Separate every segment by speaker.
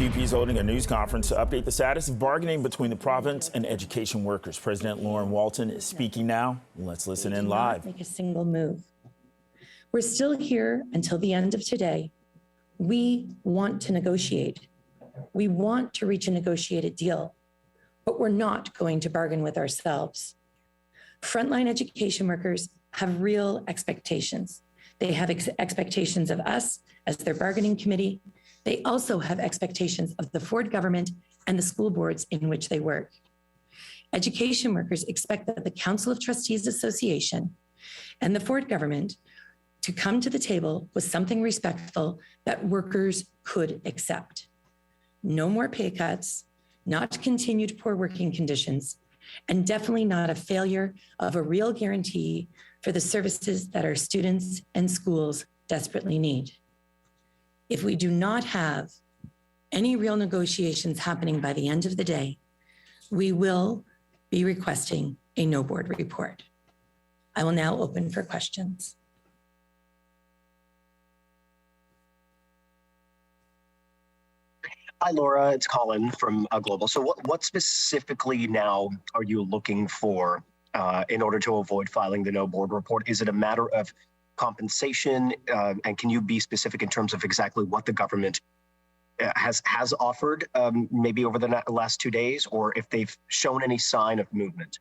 Speaker 1: CUPE is holding a news conference to update the status of bargaining between the province and education workers. President Lauren Walton is speaking now. Let's listen in live.
Speaker 2: Make a single move. We're still here until the end of today. We want to negotiate. We want to reach a negotiated deal, but we're not going to bargain with ourselves. Frontline education workers have real expectations. They have expectations of us as their bargaining committee. They also have expectations of the Ford government and the school boards in which they work. Education workers expect that the Council of Trustees Association and the Ford government to come to the table with something respectful that workers could accept. No more pay cuts, not continued poor working conditions, and definitely not a failure of a real guarantee for the services that our students and schools desperately need. If we do not have any real negotiations happening by the end of the day, we will be requesting a no board report. I will now open for questions.
Speaker 3: Hi, Laura, it's Colin from Global. So what specifically now are you looking for in order to avoid filing the no board report? Is it a matter of compensation? And can you be specific in terms of exactly what the government has offered maybe over the last 2 days, or if they've shown any sign of movement?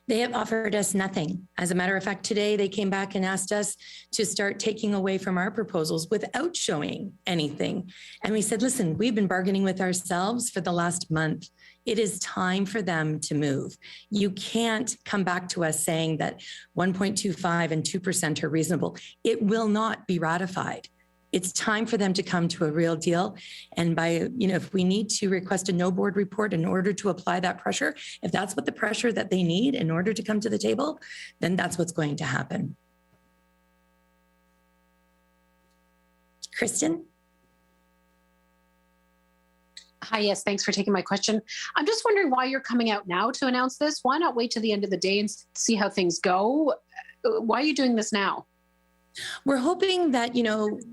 Speaker 2: They have offered us nothing. As a matter of fact, today they came back and asked us to start taking away from our proposals without showing anything. And we said, listen, we've been bargaining with ourselves for the last month. It is time for them to move. You can't come back to us saying that 1.25 and 2% are reasonable. It will not be ratified. It's time for them to come to a real deal. And by, if we need to request a no board report in order to apply that pressure, if that's what the pressure that they need in order to come to the table, then that's what's going to happen. Kristen?
Speaker 4: Hi, yes, thanks for taking my question. I'm just wondering why you're coming out now to announce this. Why not wait to the end of the day and see how things go? Why are you doing this now?
Speaker 2: We're hoping that,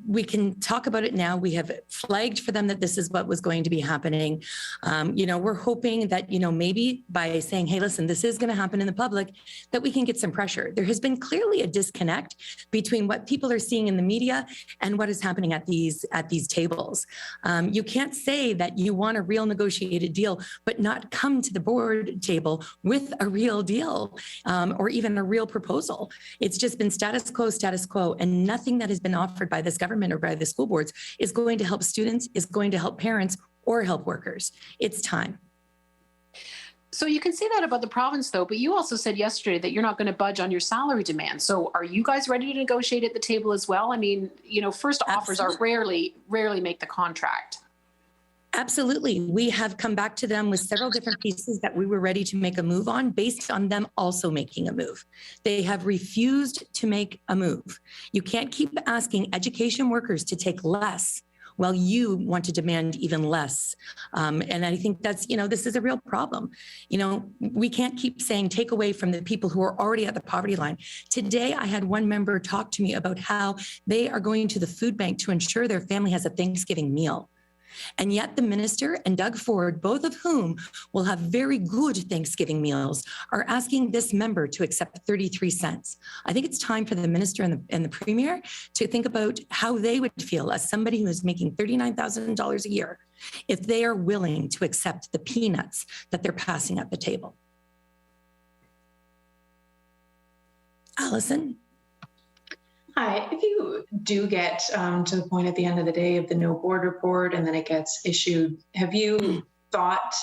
Speaker 2: we can talk about it now. We have flagged for them that this is what was going to be happening. We're hoping that, maybe by saying, hey, listen, this is going to happen in the public, that we can get some pressure. There has been clearly a disconnect between what people are seeing in the media and what is happening at these tables. You can't say that you want a real negotiated deal, but not come to the board table with a real deal or even a real proposal. It's just been status quo, and nothing that has been offered by this government or by the school boards is going to help students, is going to help parents, or help workers. It's time.
Speaker 4: So you can say that about the province, though, but you also said yesterday that you're not going to budge on your salary demand. So are you guys ready to negotiate at the table as well? I mean, first offers are rarely make the contract.
Speaker 2: Absolutely. We have come back to them with several different pieces that we were ready to make a move on based on them also making a move. They have refused to make a move. You can't keep asking education workers to take less while you want to demand even less. And I think that's, this is a real problem. We can't keep saying take away from the people who are already at the poverty line. Today, I had one member talk to me about how they are going to the food bank to ensure their family has a Thanksgiving meal. And yet the minister and Doug Ford, both of whom will have very good Thanksgiving meals, are asking this member to accept 33 cents. I think it's time for the minister and the premier to think about how they would feel as somebody who is making $39,000 a year if they are willing to accept the peanuts that they're passing at the table. Allison?
Speaker 5: Hi, if you do get to the point at the end of the day of the no board report and then it gets issued, have you thought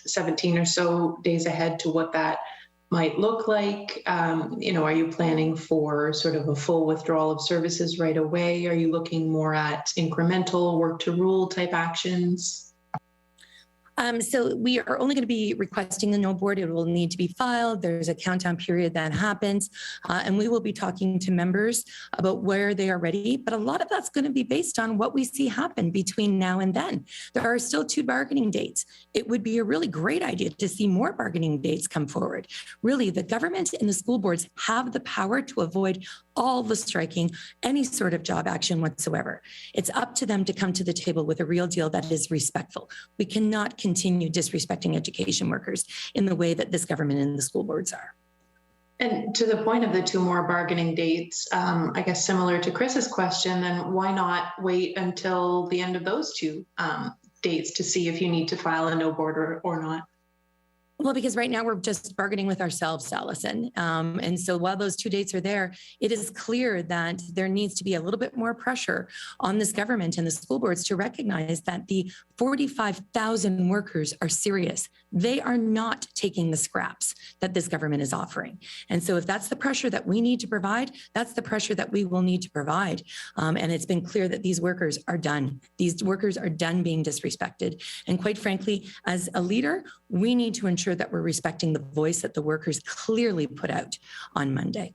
Speaker 5: 17 or so days ahead to what that might look like? Are you planning for sort of a full withdrawal of services right away? Are you looking more at incremental work to rule type actions?
Speaker 2: So we are only going to be requesting the no board. It will need to be filed. There's a countdown period that happens, and we will be talking to members about where they are ready. But a lot of that's going to be based on what we see happen between now and then. There are still 2 bargaining dates. It would be a really great idea to see more bargaining dates come forward. Really, the government and the school boards have the power to avoid all the striking, any sort of job action whatsoever. It's up to them to come to the table with a real deal that is respectful. We cannot continue disrespecting education workers in the way that this government and the school boards are.
Speaker 5: And to the point of the 2 more bargaining dates, I guess similar to Chris's question, then why not wait until the end of those 2 dates to see if you need to file a no board or not?
Speaker 2: Well, because right now we're just bargaining with ourselves, Allison. And so while those 2 dates are there, it is clear that there needs to be a little bit more pressure on this government and the school boards to recognize that the 45,000 workers are serious. They are not taking the scraps that this government is offering. And so if that's the pressure that we need to provide, that's the pressure that we will need to provide. And it's been clear that these workers are done. These workers are done being disrespected. And quite frankly, as a leader, we need to ensure that we're respecting the voice that the workers clearly put out on Monday.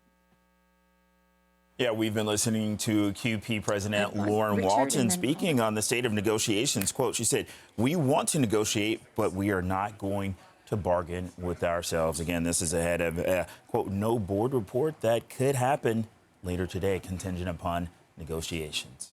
Speaker 1: Yeah, we've been listening to CUPE President Lauren Walton speaking on the state of negotiations. Quote, she said, "We want to negotiate, but we are not going to bargain with ourselves." Again, this is ahead of a, quote, no board report that could happen later today, contingent upon negotiations.